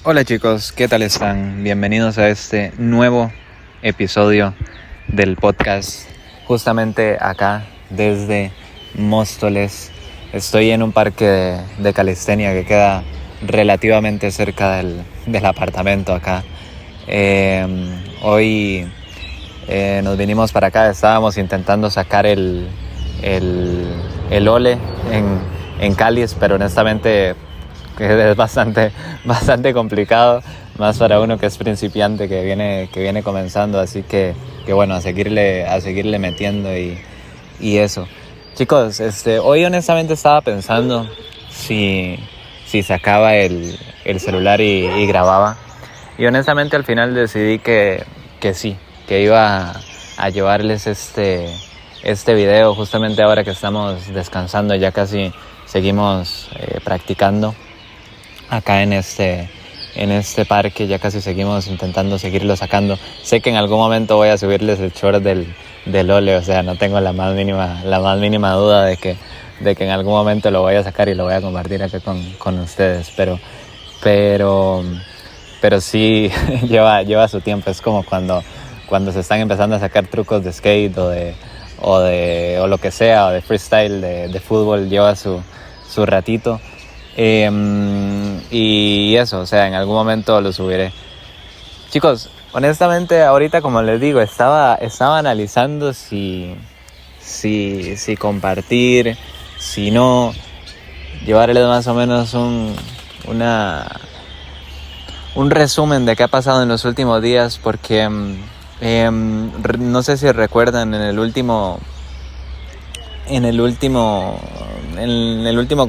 Hola chicos, ¿qué tal están? Bienvenidos a este nuevo episodio del podcast. Justamente acá desde Móstoles. Estoy en un parque de calistenia que queda relativamente cerca del apartamento acá. Hoy nos vinimos para acá, estábamos intentando sacar el ole en cáliz, pero honestamente que es bastante complicado, más para uno que es principiante, que viene comenzando, así que bueno, a seguirle metiendo y eso. Chicos, hoy honestamente estaba pensando si sacaba el celular y grababa, y honestamente al final decidí que sí, que iba a llevarles este video justamente ahora que estamos descansando, ya casi seguimos practicando acá en este parque, ya casi seguimos intentando seguirlo sacando. Sé que en algún momento voy a subirles el short del ole, o sea, no tengo la más mínima duda de que en algún momento lo voy a sacar y lo voy a compartir acá con ustedes, pero sí lleva su tiempo. Es como cuando se están empezando a sacar trucos de skate o lo que sea, o de freestyle, de fútbol, lleva su ratito. Y eso, o sea, en algún momento lo subiré. Chicos, honestamente ahorita, como les digo, estaba analizando si compartir, si no, llevarles más o menos un resumen de qué ha pasado en los últimos días, porque no sé si recuerdan en el último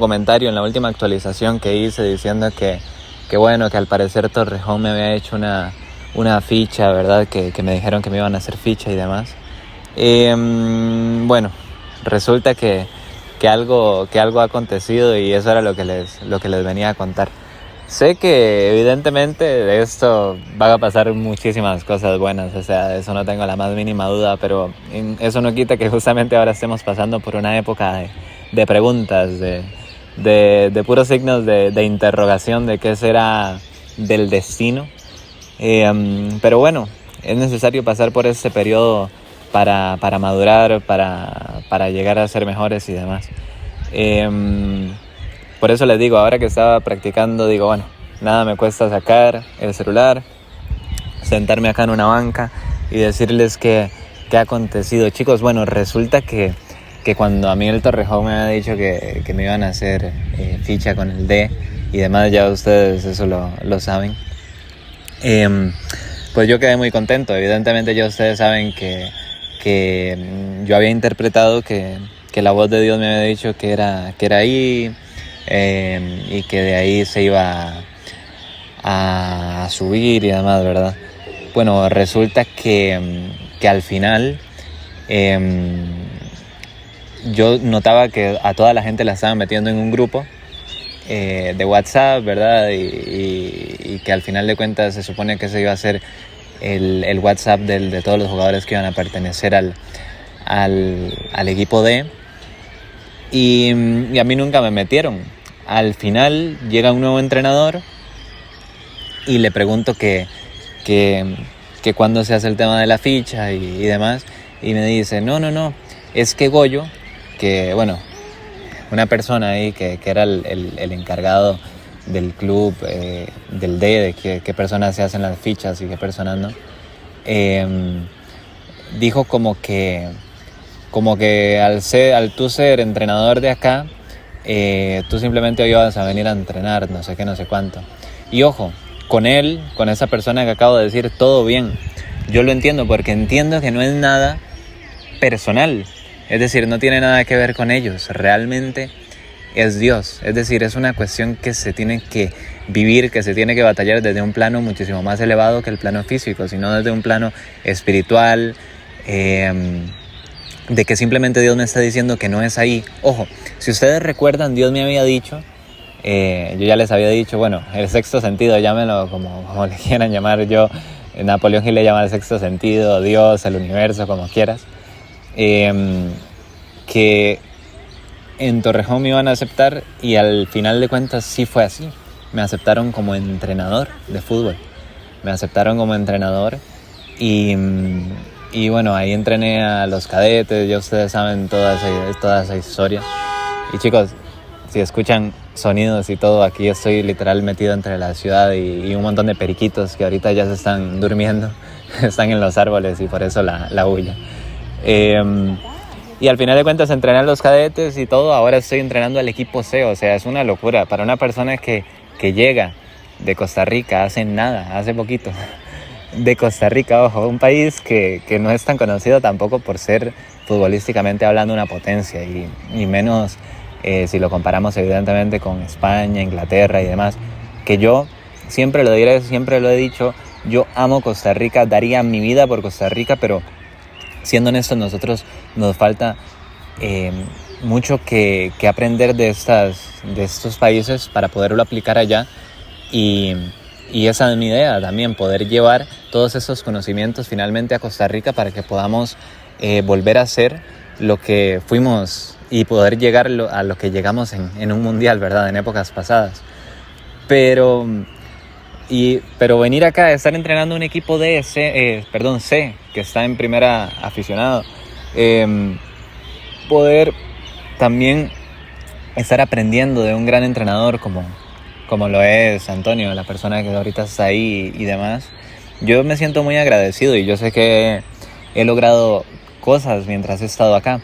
comentario, en la última actualización que hice, diciendo que bueno, que al parecer Torrejón me había hecho una ficha, ¿verdad? Que me dijeron que me iban a hacer ficha y demás. Bueno, resulta que algo ha acontecido, y eso era lo que les venía a contar. Sé que evidentemente de esto van a pasar muchísimas cosas buenas, o sea, de eso no tengo la más mínima duda, pero eso no quita que justamente ahora estemos pasando por una época de preguntas, de puros signos de interrogación de qué será del destino. Pero bueno, es necesario pasar por este periodo para madurar, para llegar a ser mejores y demás. Por eso les digo, ahora que estaba practicando, digo, bueno, nada me cuesta sacar el celular, sentarme acá en una banca y decirles qué ha acontecido. Chicos, bueno, resulta que cuando a mí el Torrejón me había dicho que me iban a hacer ficha con el D y demás, ya ustedes eso lo saben, pues yo quedé muy contento. Evidentemente ya ustedes saben que yo había interpretado que la voz de Dios me había dicho que era ahí, y que de ahí se iba a subir y demás, ¿verdad? Bueno, resulta que al final yo notaba que a toda la gente la estaban metiendo en un grupo de WhatsApp, ¿verdad? Y que al final de cuentas se supone que ese iba a ser el WhatsApp de todos los jugadores que iban a pertenecer al equipo D. Y a mí nunca me metieron. Al final llega un nuevo entrenador y le pregunto que cuándo se hace el tema de la ficha y demás, y me dice, no, es que Goyo, que bueno, una persona ahí que era el encargado del club, del D, de qué personas se hacen las fichas y qué personas no, dijo como que al tú ser entrenador de acá, tú simplemente hoy vas a venir a entrenar, no sé qué, no sé cuánto. Y ojo, con esa persona que acabo de decir, todo bien. Yo lo entiendo, porque entiendo que no es nada personal. Es decir, no tiene nada que ver con ellos. Realmente es Dios. Es decir, es una cuestión que se tiene que vivir, que se tiene que batallar desde un plano muchísimo más elevado que el plano físico, sino desde un plano espiritual, de que simplemente Dios me está diciendo que no es ahí. Ojo, si ustedes recuerdan, Dios me había dicho, yo ya les había dicho, bueno, el sexto sentido, llámenlo como le quieran llamar. Yo, Napoleón Hill le llama el sexto sentido, Dios, el universo, como quieras, que en Torrejón me iban a aceptar, y al final de cuentas sí fue así. me aceptaron como entrenador de fútbol. Me aceptaron como entrenador y bueno, ahí entrené a los cadetes, ya ustedes saben toda esa historia. Y chicos, si escuchan sonidos y todo, aquí estoy literal metido entre la ciudad y un montón de periquitos que ahorita ya se están durmiendo, están en los árboles y por eso la bulla. Y al final de cuentas entrené a los cadetes y todo, ahora estoy entrenando al equipo C, o sea, es una locura para una persona que llega de Costa Rica hace poquito, de Costa Rica, ojo, un país que no es tan conocido tampoco por ser futbolísticamente hablando una potencia y menos si lo comparamos evidentemente con España, Inglaterra y demás, que yo siempre lo diré, siempre lo he dicho, yo amo Costa Rica, daría mi vida por Costa Rica, pero siendo honestos, nosotros nos falta mucho que aprender de estos países para poderlo aplicar allá y esa es mi idea también, poder llevar todos esos conocimientos finalmente a Costa Rica para que podamos volver a ser lo que fuimos y poder llegar a lo que llegamos en un mundial, ¿verdad? En épocas pasadas. Pero venir acá, estar entrenando un equipo C, que está en primera aficionado, poder también estar aprendiendo de un gran entrenador como lo es Antonio, la persona que ahorita está ahí y demás. Yo me siento muy agradecido y yo sé que he logrado cosas mientras he estado acá,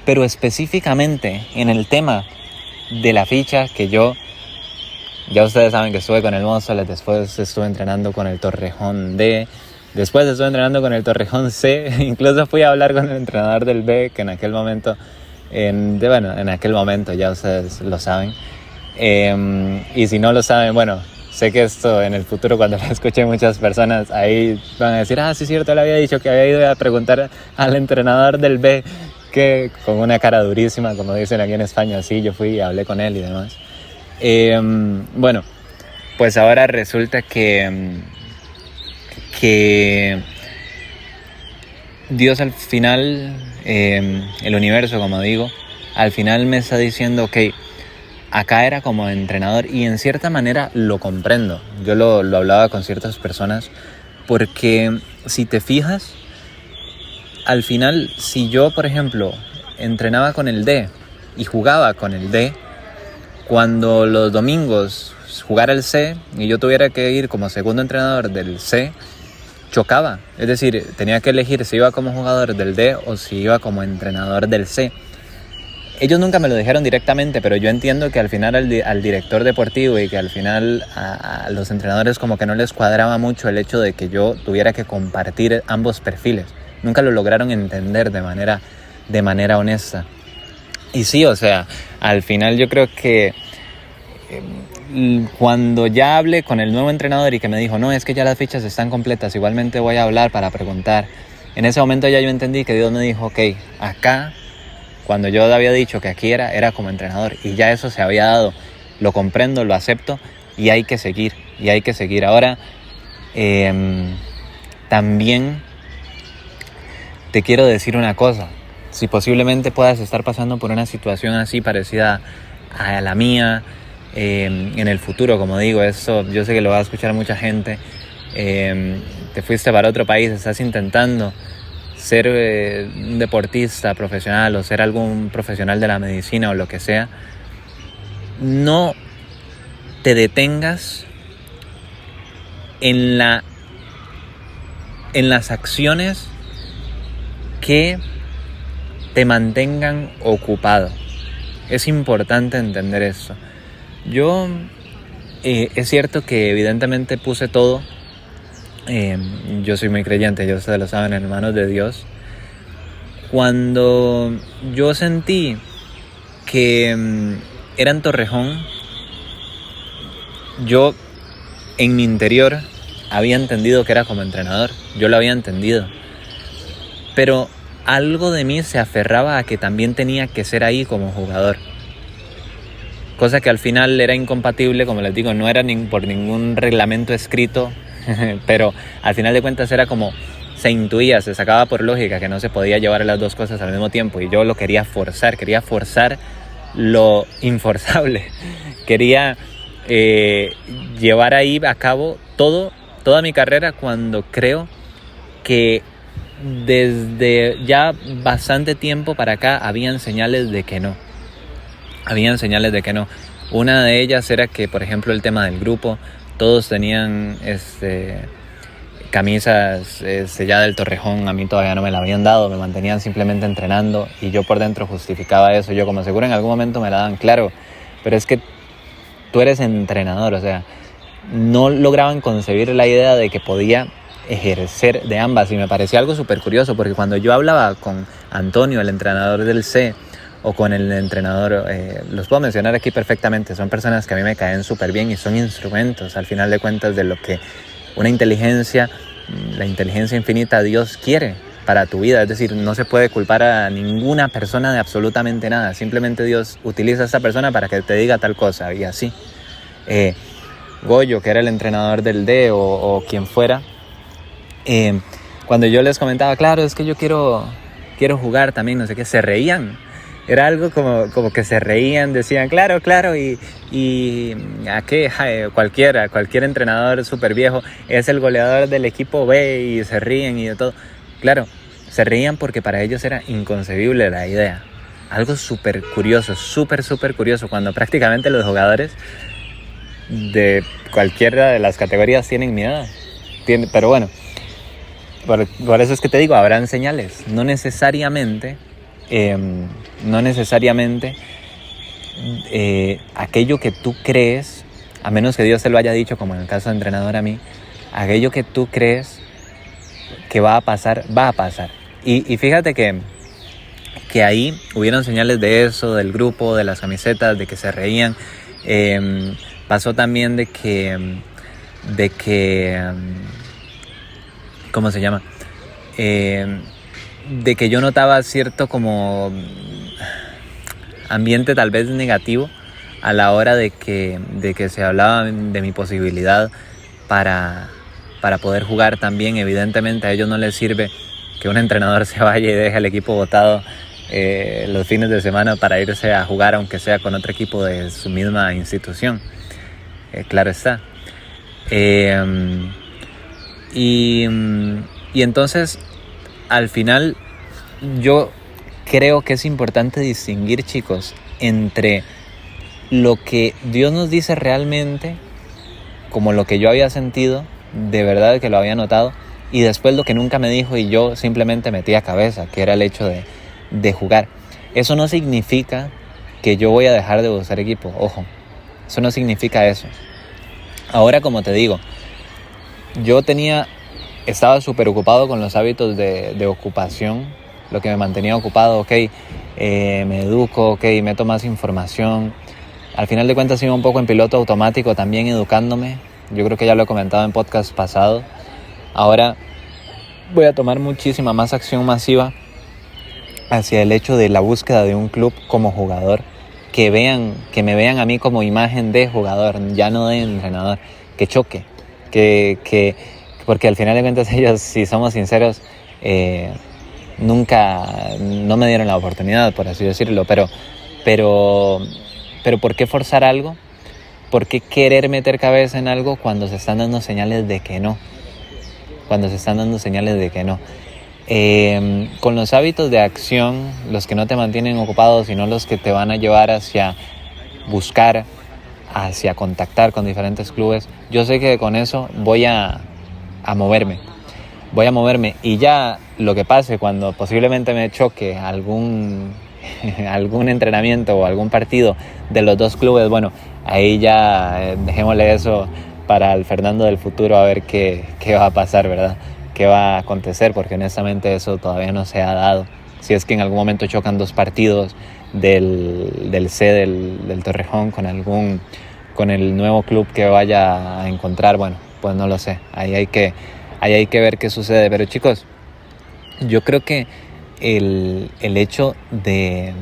pero específicamente en el tema de la ficha que ya ustedes saben que estuve con el Móstoles, después estuve entrenando con el Torrejón D, después estuve entrenando con el Torrejón C, incluso fui a hablar con el entrenador del B, que en aquel momento ya ustedes lo saben. Y si no lo saben, bueno, sé que esto en el futuro cuando lo escuchen muchas personas ahí van a decir, sí es cierto, le había dicho que había ido a preguntar al entrenador del B, que con una cara durísima, como dicen aquí en España, sí, yo fui y hablé con él y demás. Bueno, pues ahora resulta que Dios al final, el universo, como digo, al final me está diciendo, ok, acá era como entrenador y en cierta manera lo comprendo. Yo lo hablaba con ciertas personas porque si te fijas, al final si yo, por ejemplo, entrenaba con el D y jugaba con el D, cuando los domingos jugara el C y yo tuviera que ir como segundo entrenador del C, chocaba. Es decir, tenía que elegir si iba como jugador del D o si iba como entrenador del C. Ellos nunca me lo dijeron directamente, pero yo entiendo que al final al director deportivo y que al final a los entrenadores como que no les cuadraba mucho el hecho de que yo tuviera que compartir ambos perfiles. Nunca lo lograron entender de manera honesta. Y sí, o sea, al final yo creo que cuando ya hablé con el nuevo entrenador y que me dijo, no, es que ya las fichas están completas, igualmente voy a hablar para preguntar. En ese momento ya yo entendí que Dios me dijo, ok, acá, cuando yo había dicho que aquí era como entrenador y ya eso se había dado, lo comprendo, lo acepto y hay que seguir. Ahora, también te quiero decir una cosa. Si posiblemente puedas estar pasando por una situación así parecida a la mía en el futuro, como digo, eso yo sé que lo va a escuchar mucha gente. Te fuiste para otro país, estás intentando ser un deportista profesional o ser algún profesional de la medicina o lo que sea. No te detengas en las acciones que te mantengan ocupado. Es importante entender eso. Yo es cierto que evidentemente puse todo. Yo soy muy creyente, ya ustedes lo saben, en manos de Dios. Cuando yo sentí que era en Torrejón, yo en mi interior había entendido que era como entrenador. Yo lo había entendido. Pero algo de mí se aferraba a que también tenía que ser ahí como jugador. Cosa que al final era incompatible, como les digo, no era por ningún reglamento escrito, pero al final de cuentas era como se intuía, se sacaba por lógica que no se podía llevar las dos cosas al mismo tiempo y yo lo quería forzar lo inforzable. Quería llevar ahí a cabo toda mi carrera cuando creo que desde ya bastante tiempo para acá habían señales de que no. Una de ellas era que, por ejemplo, el tema del grupo, todos tenían camisas selladas del Torrejón, a mí todavía no me la habían dado, me mantenían simplemente entrenando y yo por dentro justificaba eso, yo como seguro en algún momento me la dan, claro, pero es que tú eres entrenador, o sea, no lograban concebir la idea de que podía ejercer de ambas y me parecía algo súper curioso porque cuando yo hablaba con Antonio, el entrenador del C, o con el entrenador, los puedo mencionar aquí perfectamente, son personas que a mí me caen súper bien y son instrumentos al final de cuentas de lo que una inteligencia, la inteligencia infinita Dios quiere para tu vida, es decir, no se puede culpar a ninguna persona de absolutamente nada, simplemente Dios utiliza a esta persona para que te diga tal cosa y así. Goyo, que era el entrenador del D o quien fuera, cuando yo les comentaba, claro, es que yo quiero jugar también, no sé qué, se reían. Era algo como que se reían, decían, claro, y a qué, cualquier entrenador súper viejo es el goleador del equipo B y se ríen y de todo. Claro, se reían porque para ellos era inconcebible la idea. Algo súper curioso, súper curioso, cuando prácticamente los jugadores de cualquiera de las categorías tienen mi edad. Pero bueno, por eso es que te digo, habrán señales, no necesariamente aquello que tú crees, a menos que Dios te lo haya dicho, como en el caso de entrenador a mí, aquello que tú crees que va a pasar. Y fíjate que ahí hubieron señales de eso, del grupo, de las camisetas, de que se reían. Pasó también de que ¿cómo se llama? De que yo notaba cierto como ambiente tal vez negativo a la hora de que se hablaba de mi posibilidad para poder jugar también. Evidentemente a ellos no les sirve que un entrenador se vaya y deje al equipo botado los fines de semana para irse a jugar, aunque sea con otro equipo de su misma institución. Claro está. Y entonces al final yo creo que es importante distinguir, chicos, entre lo que Dios nos dice realmente, como lo que yo había sentido, de verdad que lo había notado, y después lo que nunca me dijo y yo simplemente metí a cabeza, que era el hecho de jugar. Eso no significa que yo voy a dejar de buscar equipo, ojo, eso no significa eso. Ahora, como te digo, yo estaba súper ocupado con los hábitos de ocupación, lo que me mantenía ocupado, me educo, meto más información. Al final de cuentas iba un poco en piloto automático también educándome. Yo creo que ya lo he comentado en podcast pasado. Ahora voy a tomar muchísima más acción masiva hacia el hecho de la búsqueda de un club como jugador, que me vean a mí como imagen de jugador, ya no de entrenador, que choque, porque al final de cuentas ellos, si somos sinceros, no me dieron la oportunidad, por así decirlo, pero ¿por qué forzar algo? ¿Por qué querer meter cabeza en algo cuando se están dando señales de que no? Con los hábitos de acción, los que no te mantienen ocupado, sino los que te van a llevar hacia buscar, hacia contactar con diferentes clubes, yo sé que con eso voy a moverme y ya lo que pase cuando posiblemente me choque algún entrenamiento o algún partido de los dos clubes, bueno, ahí ya dejémosle eso para el Fernando del futuro, a ver qué va a pasar, ¿verdad? Qué va a acontecer, porque honestamente eso todavía no se ha dado. Si es que en algún momento chocan dos partidos del C del Torrejón con el nuevo club que vaya a encontrar, bueno, pues no lo sé, ahí hay que ver qué sucede. Pero chicos, yo creo que el hecho de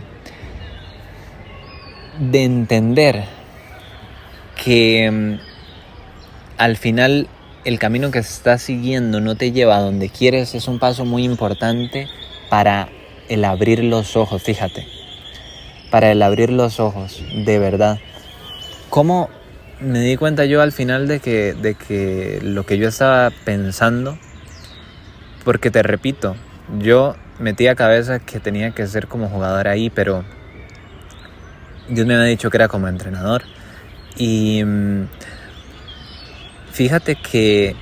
entender que al final el camino que estás siguiendo no te lleva a donde quieres es un paso muy importante para el abrir los ojos, fíjate, para el abrir los ojos, de verdad. ¿Cómo me di cuenta yo al final de que lo que yo estaba pensando, porque te repito, yo metí a cabeza que tenía que ser como jugador ahí, pero Dios me había dicho que era como entrenador. Y fíjate que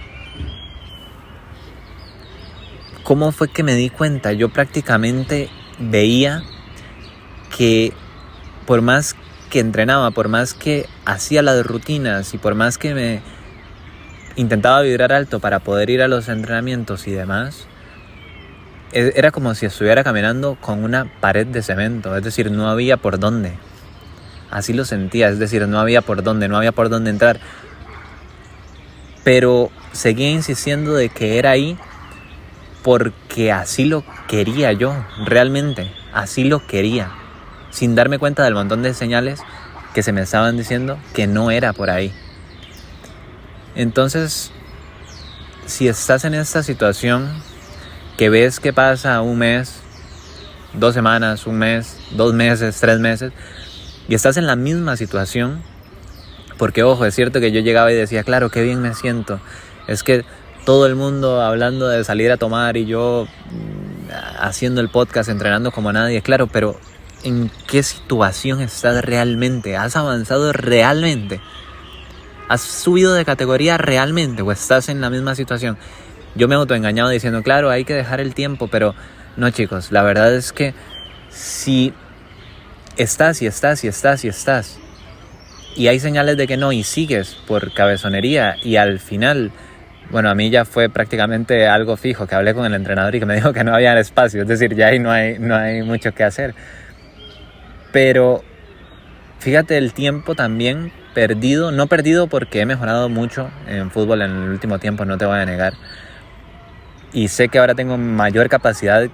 ¿cómo fue que me di cuenta? Yo prácticamente veía que por más que entrenaba, por más que hacía las rutinas y por más que me intentaba vibrar alto para poder ir a los entrenamientos y demás, era como si estuviera caminando con una pared de cemento, es decir, no había por dónde. Así lo sentía, es decir, no había por dónde entrar. Pero seguía insistiendo de que era ahí porque así lo quería yo, realmente, así lo quería, sin darme cuenta del montón de señales que se me estaban diciendo que no era por ahí. Entonces, si estás en esta situación, que ves que pasa un mes, 2 semanas, un mes, 2 meses, 3 meses, y estás en la misma situación, porque ojo, es cierto que yo llegaba y decía, claro, qué bien me siento, es que todo el mundo hablando de salir a tomar y yo haciendo el podcast, entrenando como nadie, claro, pero ¿en qué situación estás realmente? ¿Has avanzado realmente? ¿Has subido de categoría realmente o estás en la misma situación? Yo me he autoengañado diciendo, claro, hay que dejar el tiempo, pero no, chicos, la verdad es que si estás y hay señales de que no y sigues por cabezonería y al final, bueno, a mí ya fue prácticamente algo fijo, que hablé con el entrenador y que me dijo que no había espacio, es decir, ya ahí no hay mucho que hacer. Pero fíjate el tiempo también perdido, no perdido porque he mejorado mucho en fútbol en el último tiempo, no te voy a negar. Y sé que ahora tengo mayor capacidad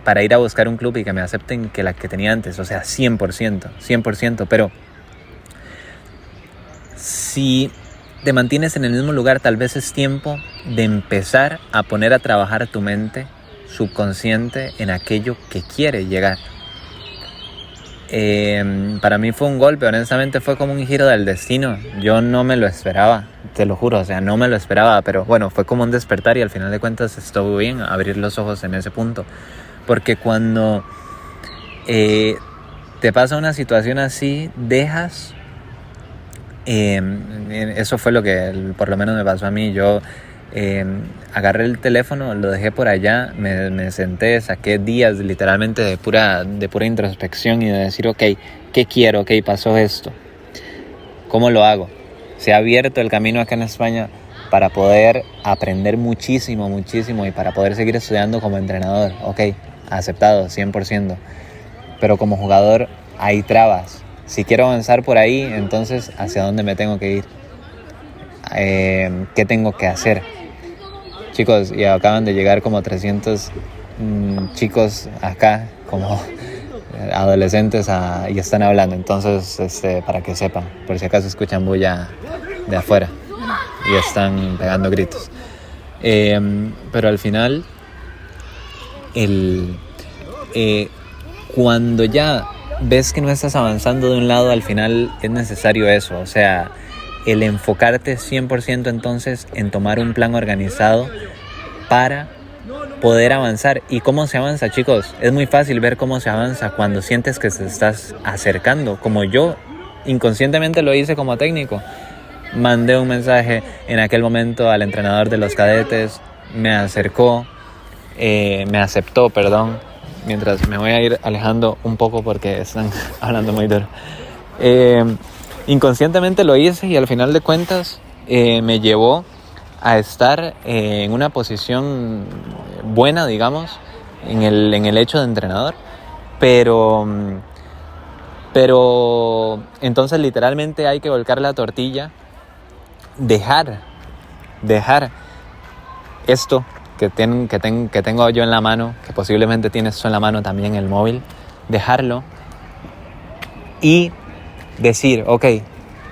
para ir a buscar un club y que me acepten que la que tenía antes, o sea, 100%, pero si te mantienes en el mismo lugar, tal vez es tiempo de empezar a poner a trabajar tu mente subconsciente en aquello que quiere llegar. Para mí fue un golpe, honestamente fue como un giro del destino. Yo no me lo esperaba, te lo juro, o sea, no me lo esperaba, pero bueno, fue como un despertar y al final de cuentas estuvo bien abrir los ojos en ese punto. Porque cuando te pasa una situación así, dejas... eso fue lo que por lo menos me pasó a mí. Yo agarré el teléfono, lo dejé por allá, me senté, saqué días literalmente de pura introspección y de decir, ok, ¿qué quiero? Ok, pasó esto, ¿cómo lo hago? Se ha abierto el camino acá en España para poder aprender muchísimo y para poder seguir estudiando como entrenador. Ok, aceptado, 100%, pero como jugador hay trabas. Si quiero avanzar por ahí, entonces ¿hacia dónde me tengo que ir? ¿Qué tengo que hacer? Chicos, y acaban de llegar como 300 chicos acá, como adolescentes, y están hablando. Entonces, para que sepan, por si acaso escuchan bulla de afuera y están pegando gritos. Pero al final, cuando ya ves que no estás avanzando de un lado, al final es necesario eso, o sea, el enfocarte 100% entonces en tomar un plan organizado para poder avanzar. ¿Y cómo se avanza, chicos? Es muy fácil ver cómo se avanza cuando sientes que te estás acercando, como yo inconscientemente lo hice como técnico. Mandé un mensaje en aquel momento al entrenador de los cadetes, me aceptó, mientras me voy a ir alejando un poco porque están hablando muy duro. Inconscientemente lo hice y al final de cuentas me llevó a estar en una posición buena, digamos, en el hecho de entrenador. Pero entonces literalmente hay que volcar la tortilla, dejar esto que tengo yo en la mano, que posiblemente tienes tú en la mano también, el móvil, dejarlo y decir, ok,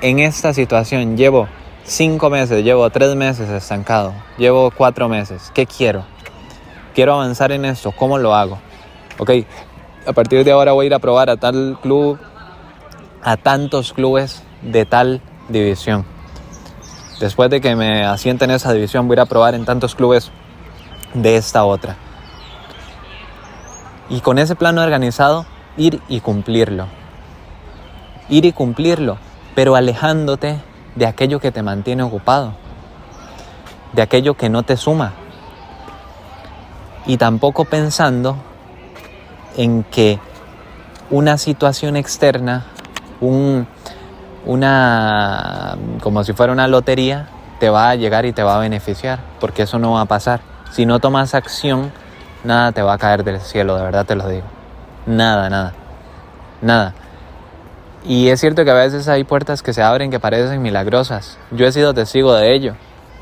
en esta situación llevo 5 meses, llevo 3 meses estancado, llevo 4 meses, ¿qué quiero? Quiero avanzar en esto, ¿cómo lo hago? Ok, a partir de ahora voy a ir a probar a tal club, a tantos clubes de tal división. Después de que me asiente en esa división, voy a ir a probar en tantos clubes de esta otra. Y con ese plano organizado, ir y cumplirlo. Ir y cumplirlo, pero alejándote de aquello que te mantiene ocupado, de aquello que no te suma. Y tampoco pensando en que una situación externa, como si fuera una lotería, te va a llegar y te va a beneficiar, porque eso no va a pasar. Si no tomas acción, nada te va a caer del cielo, de verdad te lo digo. Nada. Y es cierto que a veces hay puertas que se abren que parecen milagrosas. Yo he sido testigo de ello.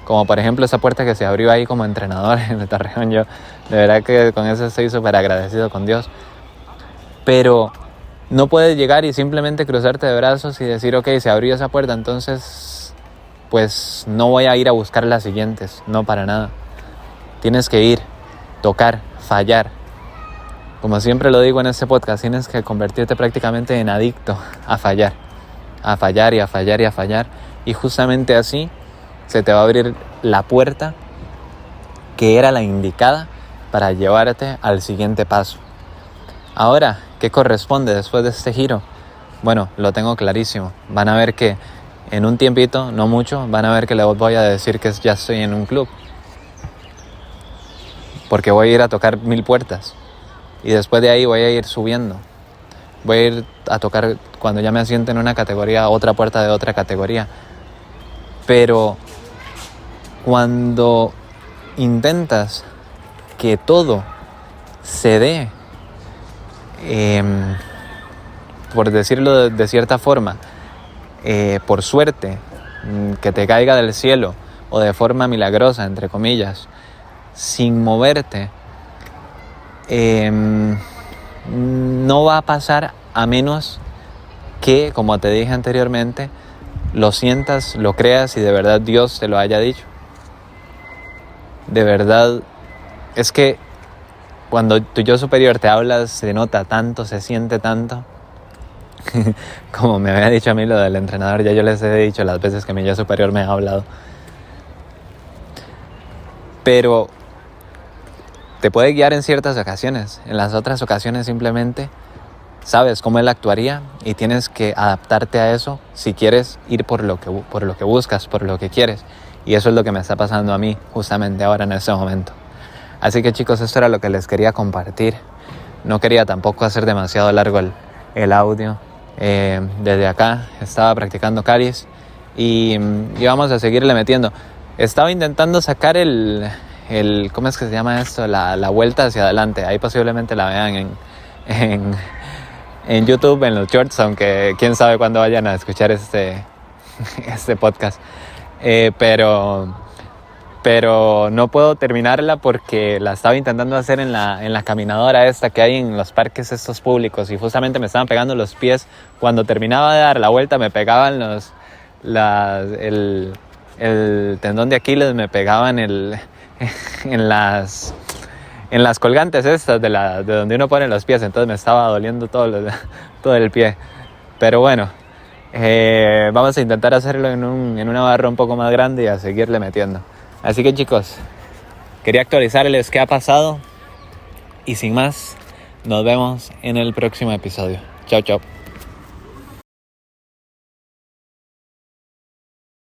Como por ejemplo esa puerta que se abrió ahí como entrenador en el Torreón. Yo de verdad que con eso estoy súper agradecido con Dios. Pero no puedes llegar y simplemente cruzarte de brazos y decir, ok, se abrió esa puerta, entonces pues no voy a ir a buscar las siguientes. No, para nada. Tienes que ir, tocar, fallar. Como siempre lo digo en este podcast, tienes que convertirte prácticamente en adicto a fallar. A fallar y a fallar y a fallar. Y justamente así se te va a abrir la puerta que era la indicada para llevarte al siguiente paso. Ahora, ¿qué corresponde después de este giro? Bueno, lo tengo clarísimo. Van a ver que en un tiempito, no mucho, van a ver que les voy a decir que ya estoy en un club. Porque voy a ir a tocar 1000 puertas. Y después de ahí voy a ir subiendo. Voy a ir a tocar, cuando ya me asiente en una categoría, otra puerta de otra categoría. Pero cuando intentas que todo se dé, por decirlo de cierta forma, por suerte, que te caiga del cielo o de forma milagrosa, entre comillas, sin moverte, no va a pasar a menos que, como te dije anteriormente, lo sientas, lo creas y de verdad Dios te lo haya dicho. De verdad, es que cuando tu yo superior te habla, se nota tanto, se siente tanto. Como me había dicho a mí lo del entrenador, ya yo les he dicho las veces que mi yo superior me ha hablado. Pero te puede guiar en ciertas ocasiones. En las otras ocasiones simplemente sabes cómo él actuaría y tienes que adaptarte a eso si quieres ir por lo que buscas, por lo que quieres. Y eso es lo que me está pasando a mí justamente ahora en este momento. Así que chicos, esto era lo que les quería compartir. No quería tampoco hacer demasiado largo el audio. Desde acá estaba practicando caries y vamos a seguirle metiendo. Estaba intentando sacar ¿cómo es que se llama esto? La vuelta hacia adelante. Ahí posiblemente la vean en YouTube, en los shorts, aunque quién sabe cuándo vayan a escuchar este podcast. Pero no puedo terminarla porque la estaba intentando hacer en la caminadora esta que hay en los parques estos públicos y justamente me estaban pegando los pies. Cuando terminaba de dar la vuelta me pegaban el tendón de Aquiles, me pegaban en las colgantes estas de donde uno pone los pies, entonces me estaba doliendo todo el pie. Pero bueno, vamos a intentar hacerlo en una barra un poco más grande y a seguirle metiendo. Así que chicos, quería actualizarles qué ha pasado y sin más, nos vemos en el próximo episodio. Chao, chao.